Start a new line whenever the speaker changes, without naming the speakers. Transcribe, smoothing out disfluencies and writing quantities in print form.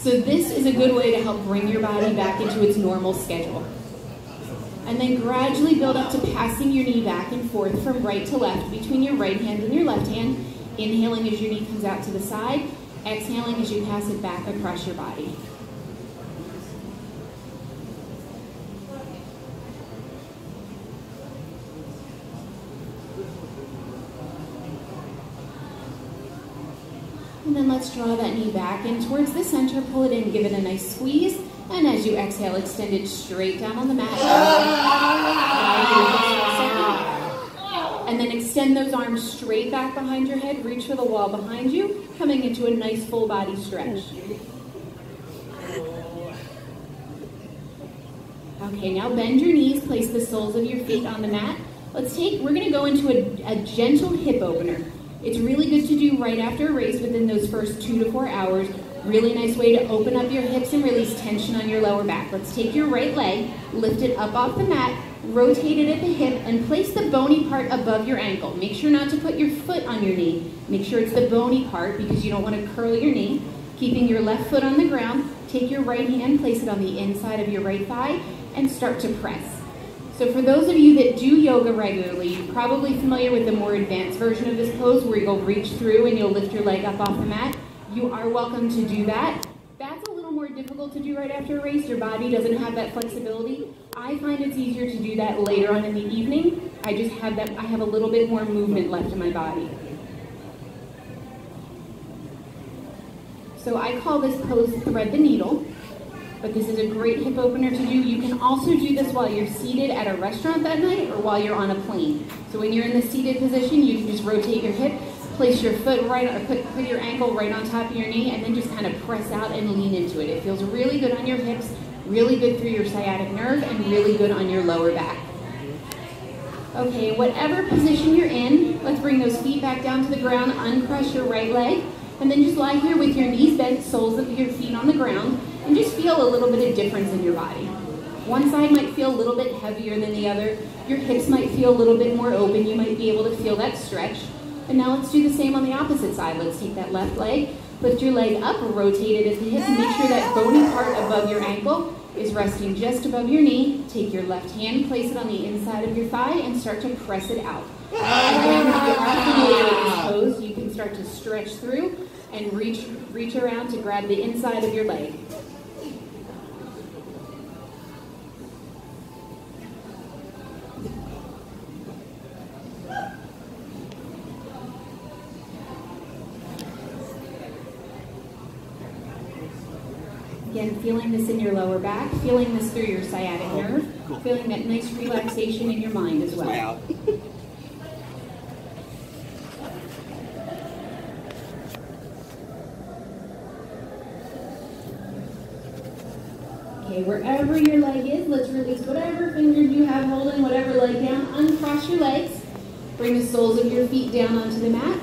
So this is a good way to help bring your body back into its normal schedule. And then gradually build up to passing your knee back and forth from right to left between your right hand and your left hand, inhaling as your knee comes out to the side, exhaling as you pass it back across your body. And then let's draw that knee back in towards the center, pull it in, give it a nice squeeze, and as you exhale, extend it straight down on the mat. And then extend those arms straight back behind your head, reach for the wall behind you, coming into a nice full body stretch. Okay, now bend your knees, place the soles of your feet on the mat. We're gonna go into a gentle hip opener. It's really good to do right after a race within those first 2 to 4 hours. Really nice way to open up your hips and release tension on your lower back. Let's take your right leg, lift it up off the mat, rotate it at the hip, and place the bony part above your ankle. Make sure not to put your foot on your knee. Make sure it's the bony part because you don't want to curl your knee. Keeping your left foot on the ground, take your right hand, place it on the inside of your right thigh, and start to press. So for those of you that do yoga regularly, you're probably familiar with the more advanced version of this pose where you'll reach through and you'll lift your leg up off the mat. You are welcome to do that. That's a little more difficult to do right after a race. Your body doesn't have that flexibility. I find it's easier to do that later on in the evening. I have a little bit more movement left in my body. So I call this pose thread the needle. But this is a great hip opener to do. You can also do this while you're seated at a restaurant that night or while you're on a plane. So when you're in the seated position, you can just rotate your hip, place your foot put your ankle right on top of your knee, and then just kind of press out and lean into it. It feels really good on your hips, really good through your sciatic nerve, and really good on your lower back. Okay, whatever position you're in, let's bring those feet back down to the ground, uncross your right leg, and then just lie here with your knees bent, soles of your feet on the ground, and just feel a little bit of difference in your body. One side might feel a little bit heavier than the other. Your hips might feel a little bit more open. You might be able to feel that stretch. And now let's do the same on the opposite side. Let's take that left leg, lift your leg up, rotate it at the hip, and make sure that bony part above your ankle is resting just above your knee. Take your left hand, place it on the inside of your thigh, and start to press it out. Again, if you are familiar with this pose, you can start to stretch through and reach around to grab the inside of your leg. Again, feeling this in your lower back, feeling this through your sciatic nerve, feeling that nice relaxation in your mind as well. Okay, wherever your leg is, let's release whatever fingers you have holding whatever leg down. Uncross your legs. Bring the soles of your feet down onto the mat.